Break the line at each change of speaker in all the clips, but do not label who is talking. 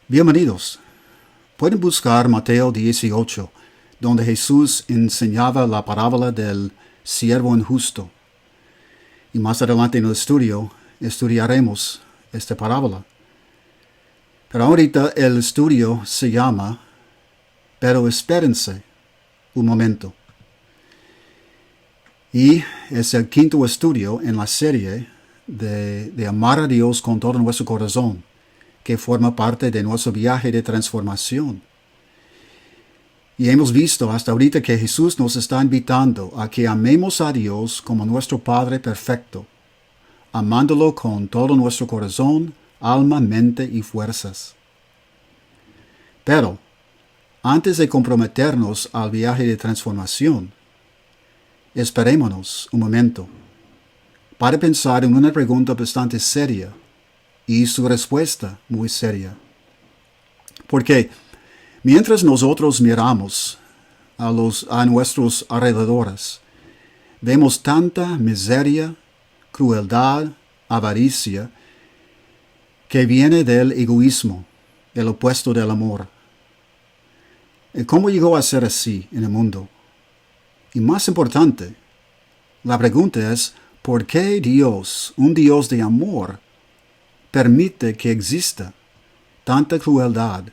Bienvenidos. Pueden buscar Mateo 18, donde Jesús enseñaba la parábola del siervo injusto. Y más adelante en el estudio estudiaremos esta parábola. Pero ahorita el estudio se llama Pero espérense un momento. Y es el quinto estudio en la serie de amar a Dios con todo nuestro corazón, que forma parte de nuestro viaje de transformación. Y hemos visto hasta ahorita que Jesús nos está invitando a que amemos a Dios como nuestro Padre perfecto, amándolo con todo nuestro corazón, alma, mente y fuerzas. Pero, antes de comprometernos al viaje de transformación, esperémonos un momento para pensar en una pregunta bastante seria y su respuesta muy seria. Porque mientras nosotros miramos a nuestros alrededores, vemos tanta miseria, crueldad, avaricia, que viene del egoísmo, el opuesto del amor. ¿Y cómo llegó a ser así en el mundo? Y más importante, la pregunta es, ¿por qué Dios, un Dios de amor, permite que exista tanta crueldad,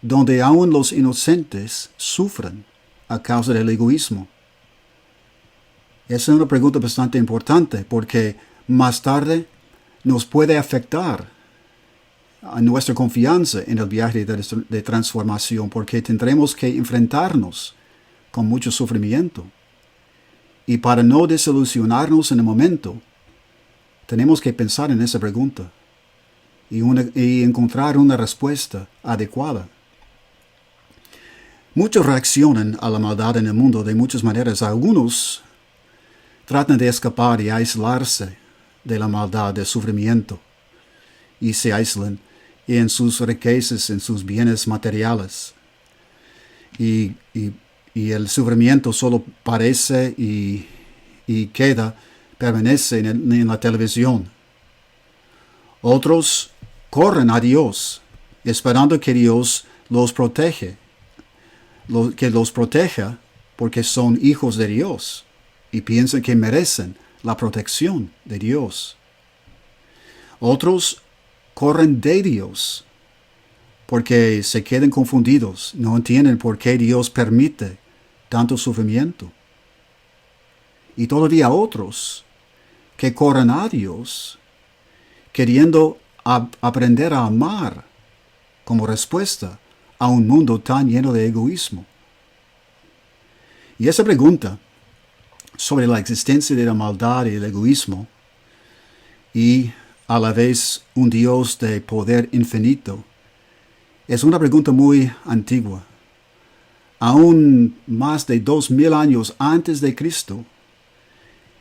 donde aún los inocentes sufren a causa del egoísmo? Esa es una pregunta bastante importante porque más tarde nos puede afectar a nuestra confianza en el viaje de transformación, porque tendremos que enfrentarnos con mucho sufrimiento. Y para no desilusionarnos en el momento, tenemos que pensar en esa pregunta y encontrar una respuesta adecuada. Muchos reaccionan a la maldad en el mundo de muchas maneras. Algunos tratan de escapar y aislarse de la maldad, del sufrimiento, y se aíslan en sus riquezas, en sus bienes materiales. Y el sufrimiento solo parece y permanece en la televisión. Otros corren a Dios, esperando que Dios los proteja porque son hijos de Dios y piensan que merecen la protección de Dios. Otros corren de Dios porque se quedan confundidos, no entienden por qué Dios permite tanto sufrimiento. Y todavía otros que corren a Dios queriendo aprender a amar como respuesta a un mundo tan lleno de egoísmo. Y esa pregunta sobre la existencia de la maldad y el egoísmo y a la vez un Dios de poder infinito es una pregunta muy antigua. Aún más de 2000 años antes de Cristo,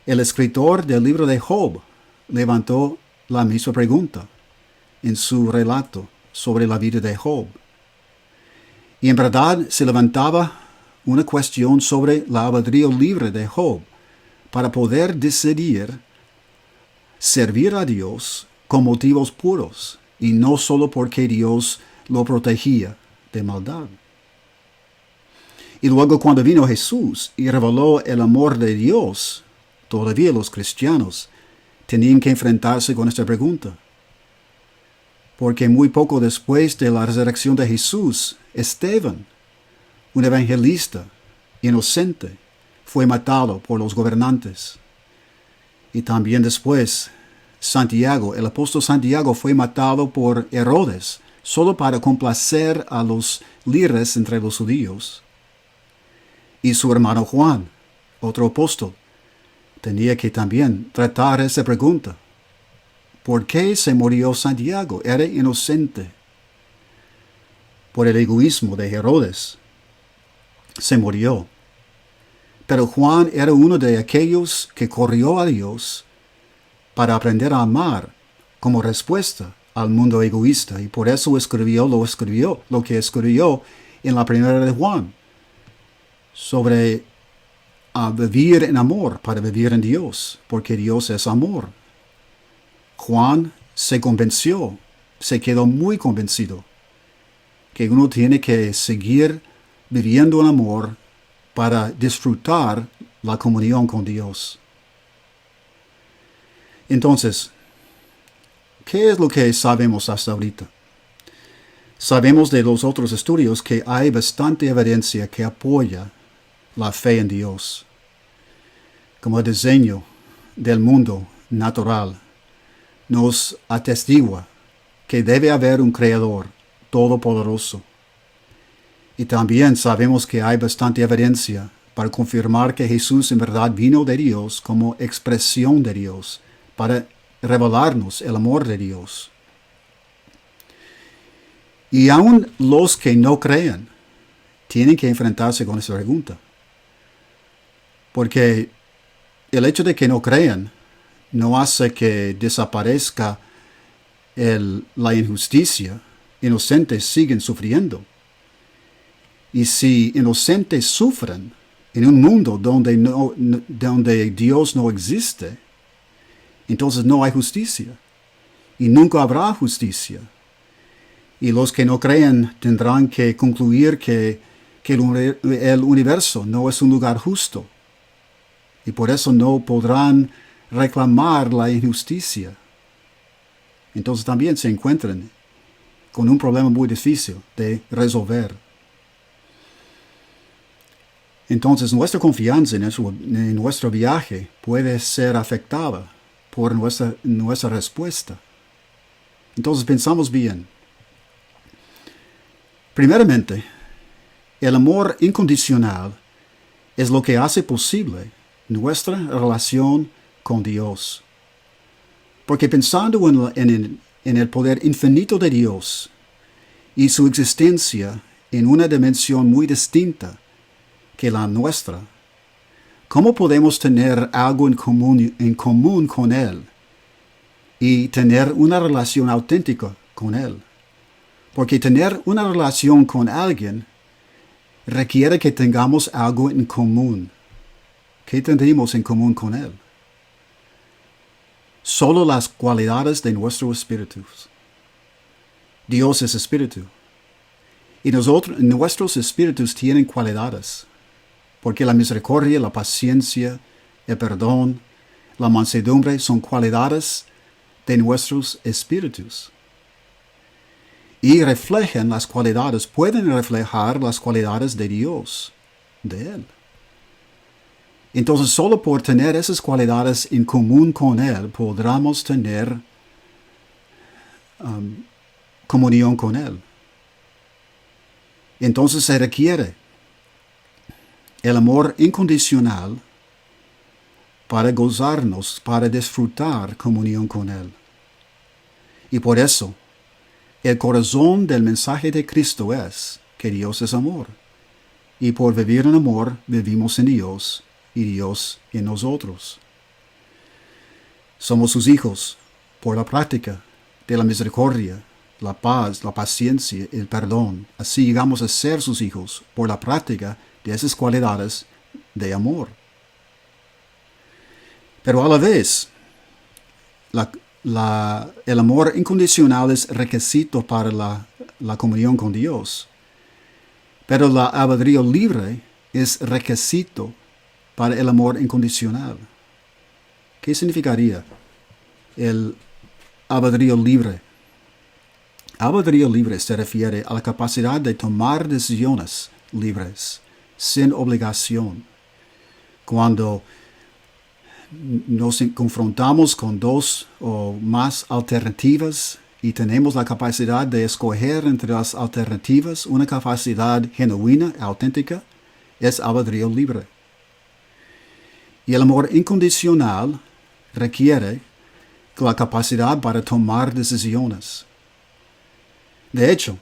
el escritor del libro de Job levantó la misma pregunta en su relato sobre la vida de Job. Y en verdad se levantaba una cuestión sobre el albedrío libre de Job para poder decidir servir a Dios con motivos puros y no solo porque Dios lo protegía de maldad. Y luego cuando vino Jesús y reveló el amor de Dios, todavía los cristianos tenían que enfrentarse con esta pregunta. Porque muy poco después de la resurrección de Jesús, Esteban, un evangelista inocente, fue matado por los gobernantes. Y también después, Santiago, el apóstol Santiago, fue matado por Herodes, solo para complacer a los líderes entre los judíos. Y su hermano Juan, otro apóstol, tenía que también tratar esa pregunta. ¿Por qué se murió Santiago? Era inocente. Por el egoísmo de Herodes se murió. Pero Juan era uno de aquellos que corrió a Dios para aprender a amar como respuesta al mundo egoísta. Y por eso escribió lo que escribió en la primera de Juan, sobre vivir en amor para vivir en Dios, porque Dios es amor. Juan se convenció, se quedó muy convencido que uno tiene que seguir viviendo el amor para disfrutar la comunión con Dios. Entonces, ¿qué es lo que sabemos hasta ahorita? Sabemos de los otros estudios que hay bastante evidencia que apoya la fe en Dios. Como el diseño del mundo natural nos atestigua que debe haber un Creador todopoderoso. Y también sabemos que hay bastante evidencia para confirmar que Jesús en verdad vino de Dios como expresión de Dios, para revelarnos el amor de Dios. Y aún los que no creen tienen que enfrentarse con esa pregunta. Porque el hecho de que no crean no hace que desaparezca la injusticia. Inocentes siguen sufriendo. Y si inocentes sufren en un mundo donde Dios no existe, entonces no hay justicia. Y nunca habrá justicia. Y los que no creen tendrán que concluir que el universo no es un lugar justo. Y por eso no podrán reclamar la injusticia. Entonces también se encuentran con un problema muy difícil de resolver. Entonces nuestra confianza en nuestro viaje puede ser afectada por nuestra respuesta. Entonces pensamos bien. Primeramente, el amor incondicional es lo que hace posible nuestra relación con Dios. Porque pensando en el poder infinito de Dios y su existencia en una dimensión muy distinta que la nuestra, ¿cómo podemos tener algo en común con Él y tener una relación auténtica con Él? Porque tener una relación con alguien requiere que tengamos algo en común. ¿Qué tendríamos en común con Él? Solo las cualidades de nuestros espíritus. Dios es espíritu. Y nuestros espíritus tienen cualidades. Porque la misericordia, la paciencia, el perdón, la mansedumbre son cualidades de nuestros espíritus. Y reflejan las cualidades, pueden reflejar las cualidades de Dios, de Él. Entonces, solo por tener esas cualidades en común con Él, podremos tener comunión con Él. Entonces se requiere el amor incondicional para gozarnos, para disfrutar comunión con Él. Y por eso, el corazón del mensaje de Cristo es que Dios es amor. Y por vivir en amor, vivimos en Dios y Dios en nosotros. Somos sus hijos por la práctica de la misericordia, la paz, la paciencia, el perdón. Así llegamos a ser sus hijos por la práctica de esas cualidades de amor. Pero a la vez, el amor incondicional es requisito para la comunión con Dios. Pero la albedrío libre es requisito para el amor incondicional. ¿Qué significaría el albedrío libre? Albedrío libre se refiere a la capacidad de tomar decisiones libres, sin obligación. Cuando nos confrontamos con dos o más alternativas y tenemos la capacidad de escoger entre las alternativas, una capacidad genuina, auténtica, es albedrío libre. Y el amor incondicional requiere la capacidad para tomar decisiones. De hecho,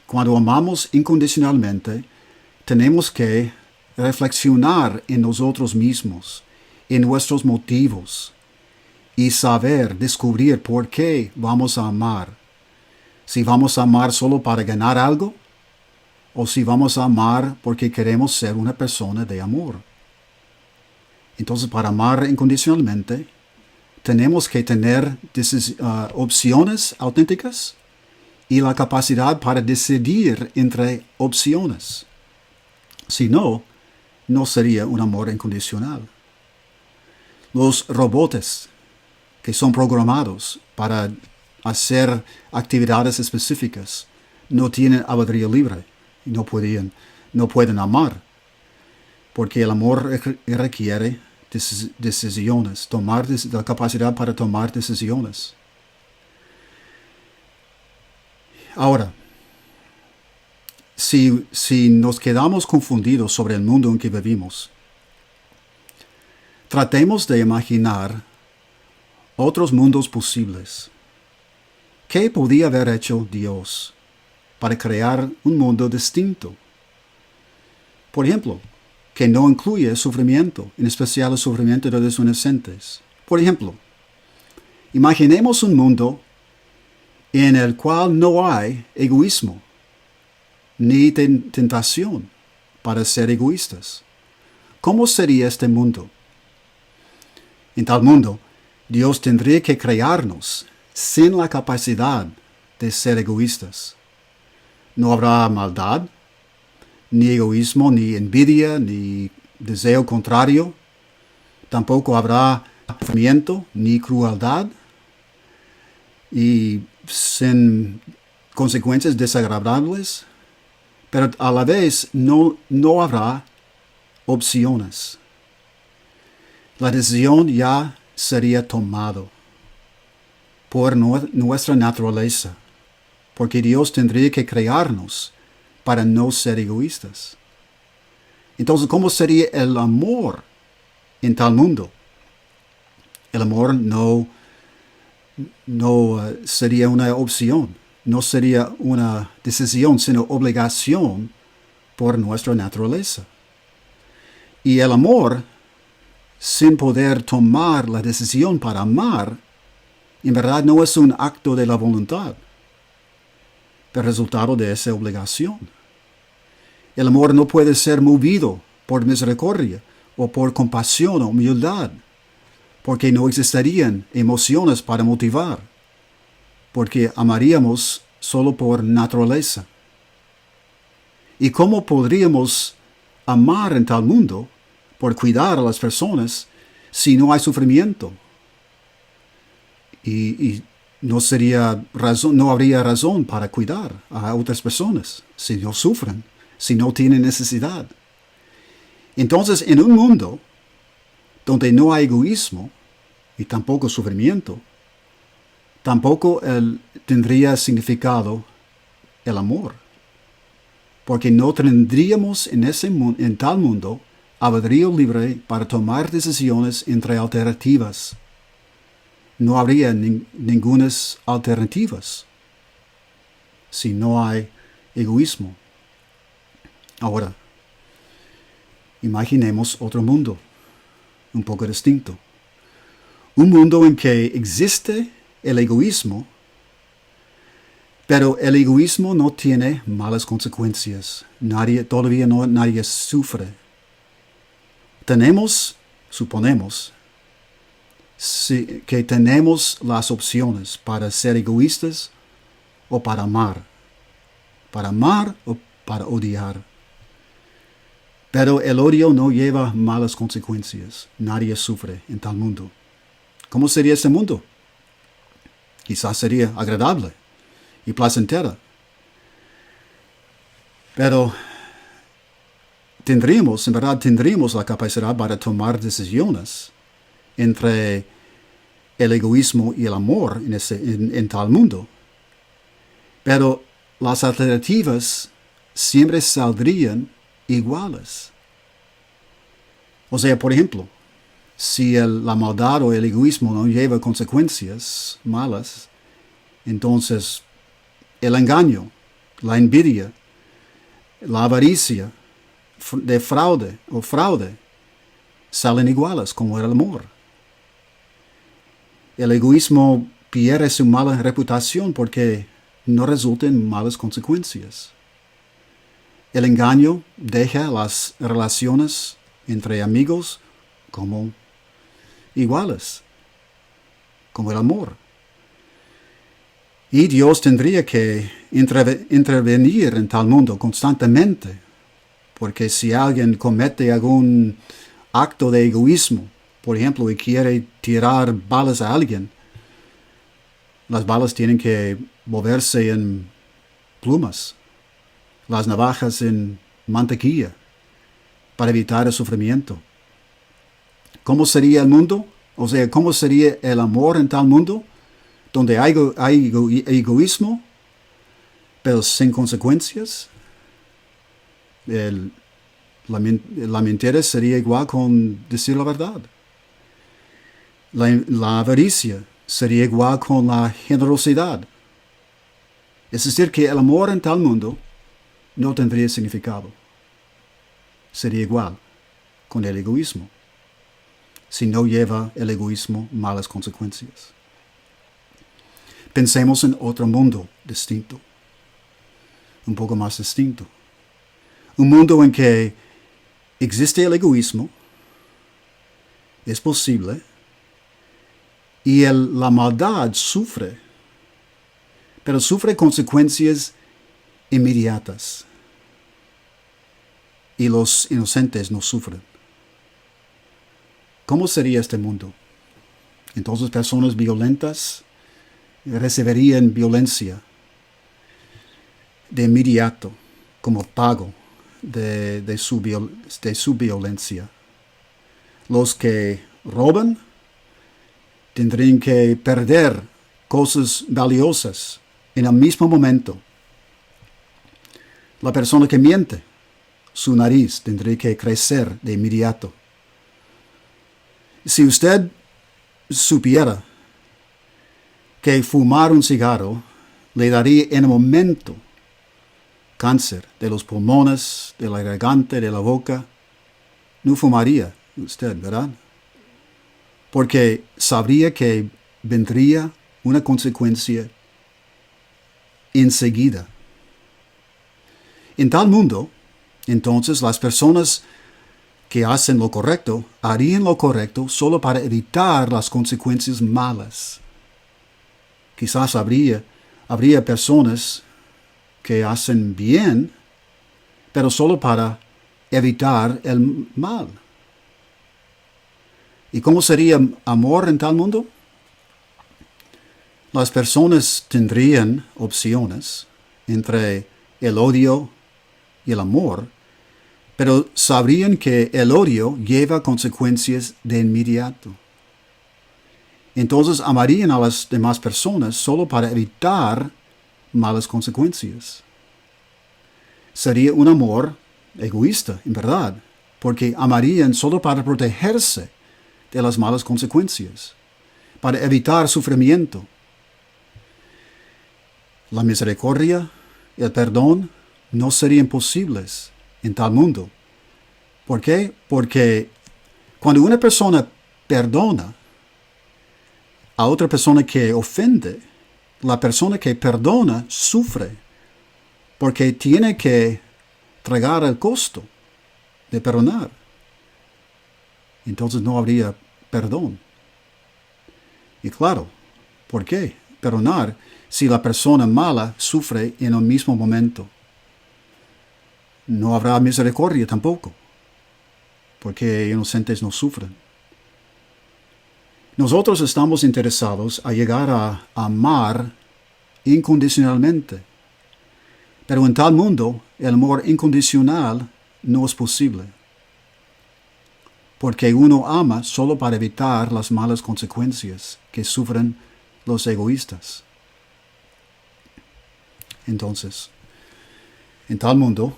cuando amamos incondicionalmente, tenemos que reflexionar en nosotros mismos, en nuestros motivos, y descubrir por qué vamos a amar. Si vamos a amar solo para ganar algo, o si vamos a amar porque queremos ser una persona de amor. Entonces, para amar incondicionalmente, tenemos que tener opciones auténticas y la capacidad para decidir entre opciones. Si no, no sería un amor incondicional. Los robots que son programados para hacer actividades específicas no tienen albedrío libre y no pueden amar, porque el amor requiere decisiones, la capacidad para tomar decisiones. Ahora, si nos quedamos confundidos sobre el mundo en que vivimos, tratemos de imaginar otros mundos posibles. ¿Qué podía haber hecho Dios para crear un mundo distinto? Por ejemplo, que no incluye sufrimiento, en especial el sufrimiento de los inocentes. Por ejemplo, imaginemos un mundo en el cual no hay egoísmo, ni tentación para ser egoístas. ¿Cómo sería este mundo? En tal mundo, Dios tendría que crearnos sin la capacidad de ser egoístas. No habrá maldad, ni egoísmo, ni envidia, ni deseo contrario. Tampoco habrá sufrimiento, ni crueldad, y sin consecuencias desagradables. Pero a la vez no habrá opciones. La decisión ya sería tomada por nuestra naturaleza, porque Dios tendría que crearnos para no ser egoístas. Entonces, ¿cómo sería el amor en tal mundo? El amor no sería una opción, no sería una decisión, sino obligación por nuestra naturaleza. Y el amor, sin poder tomar la decisión para amar, en verdad no es un acto de la voluntad, pero resultado de esa obligación. El amor no puede ser movido por misericordia o por compasión o humildad, porque no existirían emociones para motivar, porque amaríamos solo por naturaleza. ¿Y cómo podríamos amar en tal mundo, por cuidar a las personas, si no hay sufrimiento? Y no habría razón para cuidar a otras personas si no sufren, si no tienen necesidad. Entonces, en un mundo donde no hay egoísmo y tampoco sufrimiento, tampoco tendría significado el amor, porque no tendríamos en tal mundo albedrío libre para tomar decisiones entre alternativas. No habría ninguna alternativas si no hay egoísmo. Ahora, imaginemos otro mundo, un poco distinto. Un mundo en que existe el egoísmo, pero el egoísmo no tiene malas consecuencias. Todavía nadie sufre. Suponemos, que tenemos las opciones para ser egoístas o para amar o para odiar. Pero el odio no lleva malas consecuencias. Nadie sufre en tal mundo. ¿Cómo sería ese mundo? Quizás sería agradable y placentera. Pero tendríamos la capacidad para tomar decisiones entre el egoísmo y el amor en tal mundo. Pero las alternativas siempre saldrían iguales. O sea, por ejemplo, si la maldad o el egoísmo no lleva consecuencias malas, entonces el engaño, la envidia, la avaricia, de fraude salen iguales como el amor. El egoísmo pierde su mala reputación porque no resulta en malas consecuencias. El engaño deja las relaciones entre amigos como iguales, como el amor. Y Dios tendría que intervenir en tal mundo constantemente, porque si alguien comete algún acto de egoísmo, por ejemplo, y quiere tirar balas a alguien, las balas tienen que volverse en plumas, las navajas en mantequilla, para evitar el sufrimiento. ¿Cómo sería el mundo? O sea, ¿cómo sería el amor en tal mundo? Donde hay egoísmo, pero sin consecuencias. La mentira sería igual con decir la verdad. La avaricia sería igual con la generosidad. Es decir, que el amor en tal mundo no tendría significado. Sería igual con el egoísmo, si no lleva el egoísmo malas consecuencias. Pensemos en otro mundo distinto, un poco más distinto. Un mundo en que existe el egoísmo, es posible, y la maldad sufre, pero sufre consecuencias inmediatas. Y los inocentes no sufren. ¿Cómo sería este mundo? Entonces personas violentas recibirían violencia de inmediato como pago de su violencia. Los que roban tendrían que perder cosas valiosas en el mismo momento. La persona que miente, su nariz tendría que crecer de inmediato. Si usted supiera que fumar un cigarro le daría en el momento cáncer de los pulmones, de la garganta, de la boca, no fumaría usted, ¿verdad? Porque sabría que vendría una consecuencia enseguida. En tal mundo, entonces las personas que hacen lo correcto harían lo correcto solo para evitar las consecuencias malas. Quizás habría personas que hacen bien, pero solo para evitar el mal. ¿Y cómo sería amor en tal mundo? Las personas tendrían opciones entre el odio y el amor, pero sabrían que el odio lleva consecuencias de inmediato. Entonces amarían a las demás personas solo para evitar malas consecuencias. Sería un amor egoísta, en verdad, porque amarían solo para protegerse de las malas consecuencias, para evitar sufrimiento. La misericordia y el perdón no serían posibles en tal mundo. ¿Por qué? Porque cuando una persona perdona a otra persona que ofende, la persona que perdona sufre porque tiene que tragar el costo de perdonar. Entonces no habría perdón. Y claro, ¿por qué perdonar si la persona mala sufre en el mismo momento? No habrá misericordia tampoco, porque inocentes no sufren. Nosotros estamos interesados a llegar a amar incondicionalmente, pero en tal mundo el amor incondicional no es posible, porque uno ama solo para evitar las malas consecuencias que sufren los egoístas. Entonces, en tal mundo,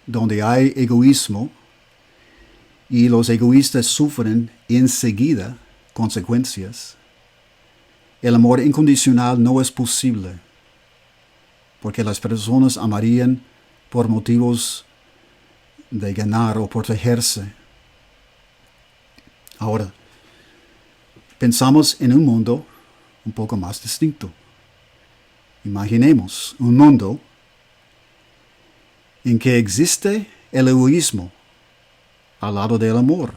donde hay egoísmo y los egoístas sufren enseguida consecuencias, el amor incondicional no es posible, porque las personas amarían por motivos de ganar o protegerse. Ahora, pensamos en un mundo un poco más distinto. Imaginemos un mundo en que existe el egoísmo al lado del amor.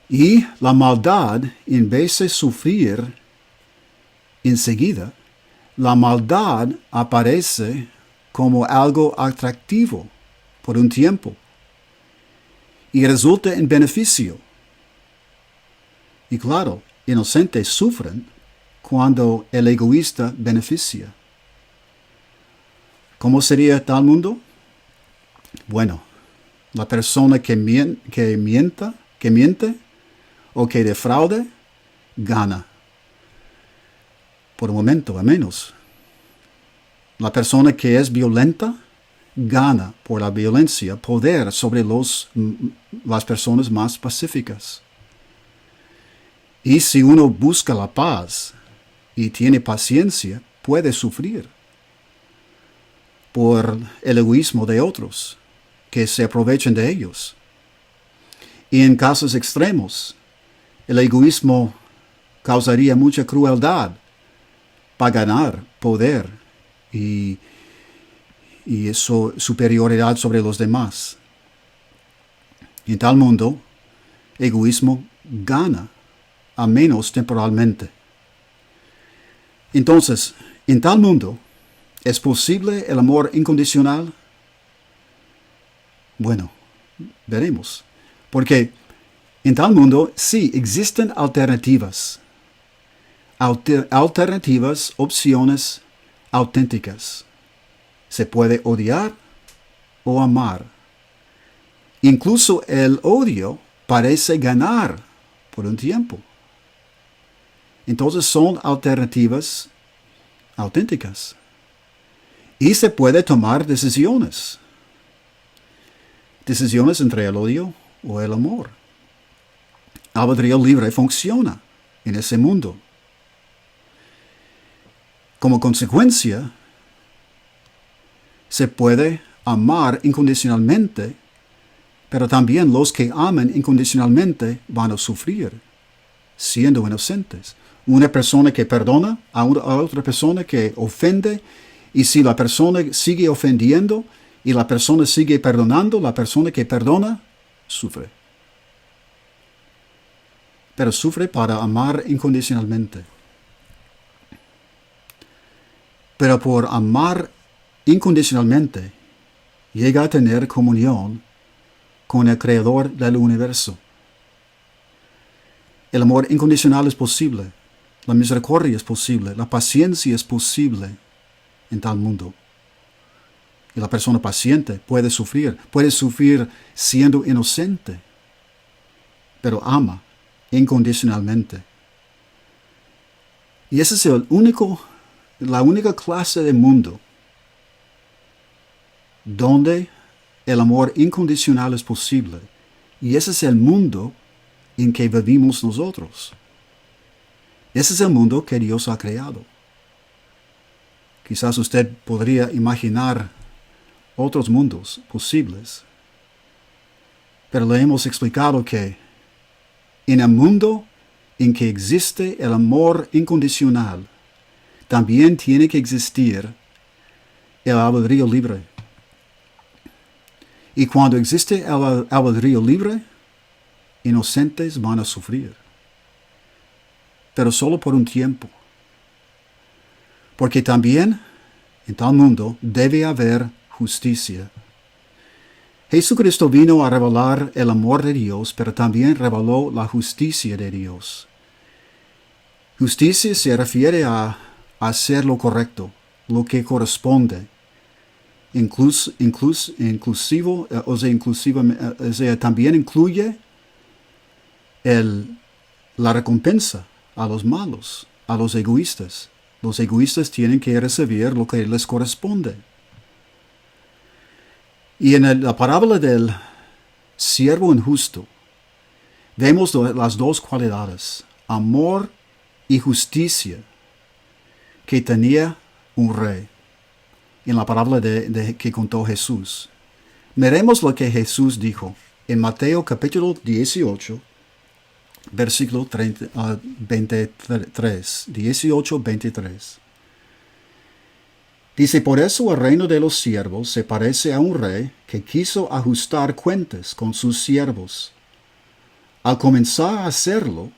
Y la maldad, en vez de sufrir enseguida, la maldad aparece como algo atractivo por un tiempo y resulta en beneficio. Y claro, inocentes sufren cuando el egoísta beneficia. ¿Cómo sería tal mundo? Bueno, la persona que miente o que defraude, gana. Por un momento, al menos. La persona que es violenta, gana por la violencia poder sobre las personas más pacíficas. Y si uno busca la paz y tiene paciencia, puede sufrir por el egoísmo de otros que se aprovechan de ellos. Y en casos extremos, el egoísmo causaría mucha crueldad para ganar poder y eso, superioridad sobre los demás. En tal mundo, egoísmo gana, al menos temporalmente. Entonces, en tal mundo, ¿es posible el amor incondicional? Bueno, veremos. Porque en tal mundo sí existen alternativas. Alternativas, opciones auténticas. Se puede odiar o amar. Incluso el odio parece ganar por un tiempo. Entonces son alternativas auténticas. Y se puede tomar decisiones. Decisiones entre el odio o el amor. El albedrío libre funciona en ese mundo. Como consecuencia, se puede amar incondicionalmente, pero también los que aman incondicionalmente van a sufrir, siendo inocentes. Una persona que perdona a otra persona que ofende, y si la persona sigue ofendiendo y la persona sigue perdonando, la persona que perdona sufre. Pero sufre para amar incondicionalmente. Pero por amar incondicionalmente, llega a tener comunión con el Creador del universo. El amor incondicional es posible, la misericordia es posible, la paciencia es posible en tal mundo. Y la persona paciente puede sufrir siendo inocente, pero ama incondicionalmente. Y ese es la única clase de mundo donde el amor incondicional es posible. Y ese es el mundo en que vivimos nosotros. Ese es el mundo que Dios ha creado. Quizás usted podría imaginar otros mundos posibles. Pero le hemos explicado que en el mundo en que existe el amor incondicional, también tiene que existir el albedrío libre. Y cuando existe el albedrío libre, inocentes van a sufrir. Pero solo por un tiempo. Porque también en tal mundo debe haber justicia. Jesucristo vino a revelar el amor de Dios, pero también reveló la justicia de Dios. Justicia se refiere a hacer lo correcto, lo que corresponde. También incluye la recompensa a los malos, a los egoístas. Los egoístas tienen que recibir lo que les corresponde. Y en la parábola del siervo injusto, vemos las dos cualidades, amor y justicia, que tenía un rey. En la parábola que contó Jesús. Miremos lo que Jesús dijo en Mateo capítulo 18, versículo 23. 18, 23. Dice, por eso el reino de los siervos se parece a un rey que quiso ajustar cuentas con sus siervos. Al comenzar a hacerlo,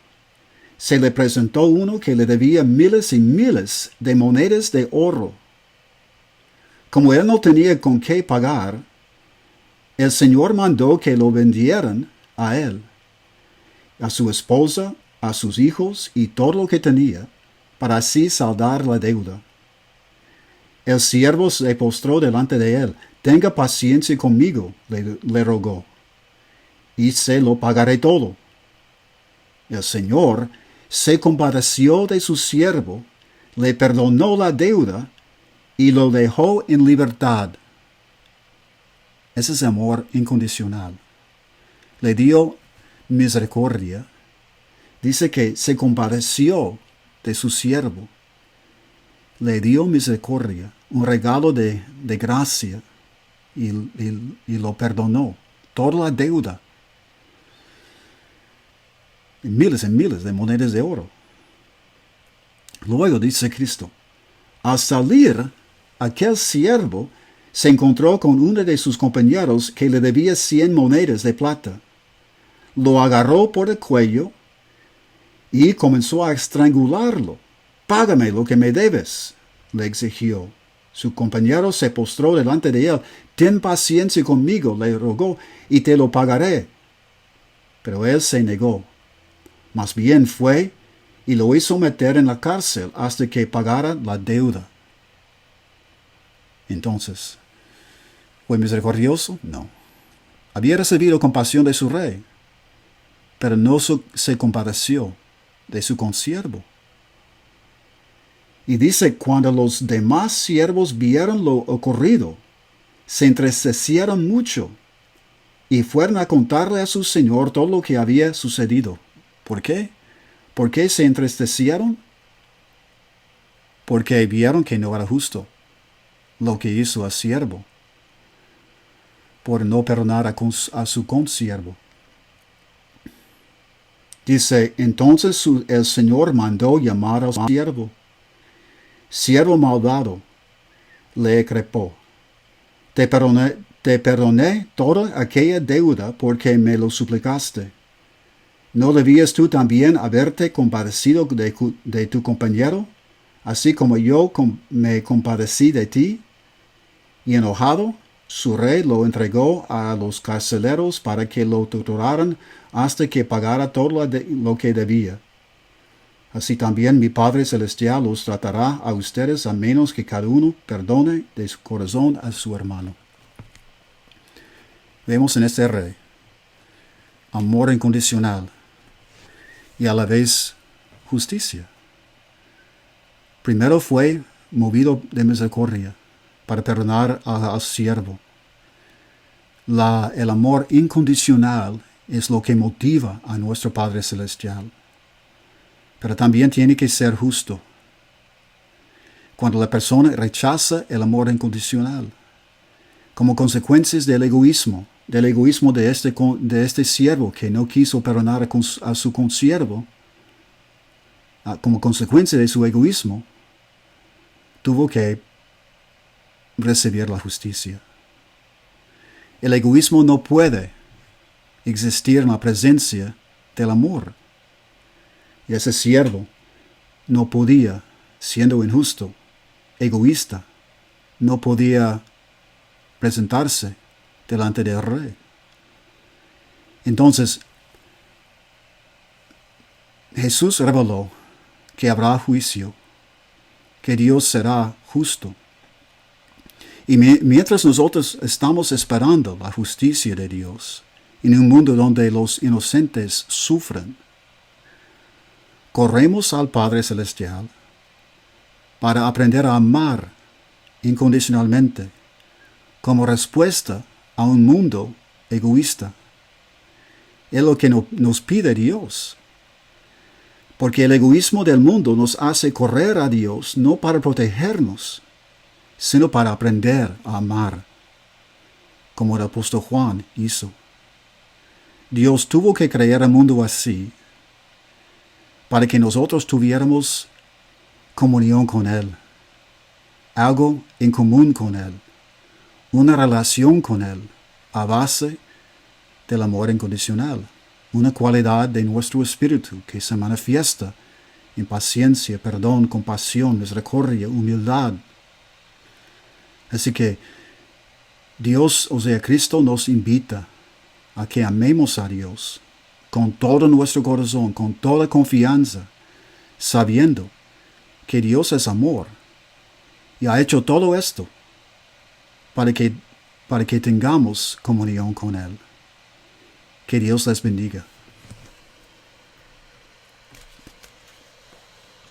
se le presentó uno que le debía miles y miles de monedas de oro. Como él no tenía con qué pagar, el Señor mandó que lo vendieran a él, a su esposa, a sus hijos y todo lo que tenía, para así saldar la deuda. El siervo se postró delante de él. Tenga paciencia conmigo, le rogó, y se lo pagaré todo. El Señor se compadeció de su siervo, le perdonó la deuda y lo dejó en libertad. Ese es amor incondicional. Le dio misericordia. Dice que se compadeció de su siervo. Le dio misericordia, un regalo de gracia, y lo perdonó. Toda la deuda. Miles y miles de monedas de oro. Luego dice Cristo, al salir, aquel siervo se encontró con uno de sus compañeros que le debía 100 monedas de plata. Lo agarró por el cuello y comenzó a estrangularlo. «Págame lo que me debes», le exigió. Su compañero se postró delante de él. «Ten paciencia conmigo», le rogó, «y te lo pagaré». Pero él se negó. Más bien fue y lo hizo meter en la cárcel hasta que pagara la deuda. Entonces, ¿fue misericordioso? No. Había recibido compasión de su rey, pero no se compadeció de su consiervo. Y dice, cuando los demás siervos vieron lo ocurrido, se entristecieron mucho y fueron a contarle a su señor todo lo que había sucedido. ¿Por qué? ¿Por qué se entristecieron? Porque vieron que no era justo lo que hizo el siervo por no perdonar a su consiervo. Dice, entonces el Señor mandó llamar al siervo. «Siervo malvado», le increpó, te perdoné toda aquella deuda porque me lo suplicaste. ¿No debías tú también haberte compadecido de tu compañero, así como yo me compadecí de ti?» Y enojado, su rey lo entregó a los carceleros para que lo torturaran hasta que pagara todo lo que debía. Así también mi Padre Celestial los tratará a ustedes a menos que cada uno perdone de su corazón a su hermano. Vemos en este rey amor incondicional y a la vez justicia. Primero fue movido de misericordia para perdonar al siervo. El amor incondicional es lo que motiva a nuestro Padre Celestial. Pero también tiene que ser justo. Cuando la persona rechaza el amor incondicional, como consecuencias del egoísmo de este siervo que no quiso perdonar a su consiervo, como consecuencia de su egoísmo, tuvo que recibir la justicia. El egoísmo no puede existir en la presencia del amor. Y ese siervo no podía, siendo injusto, egoísta, no podía presentarse delante del rey. Entonces, Jesús reveló que habrá juicio, que Dios será justo. Y mientras nosotros estamos esperando la justicia de Dios, en un mundo donde los inocentes sufren, corremos al Padre Celestial para aprender a amar incondicionalmente como respuesta a un mundo egoísta. Es lo que nos pide Dios. Porque el egoísmo del mundo nos hace correr a Dios no para protegernos, sino para aprender a amar, como el apóstol Juan hizo. Dios tuvo que crear el mundo así para que nosotros tuviéramos comunión con Él, algo en común con Él, una relación con Él a base del amor incondicional. una cualidad de nuestro espíritu que se manifiesta en paciencia, perdón, compasión, misericordia, humildad. Así que Dios, o sea, Cristo nos invita a que amemos a Dios con todo nuestro corazón, con toda confianza, sabiendo que Dios es amor y ha hecho todo esto para que tengamos comunión con Él. Que Dios les bendiga.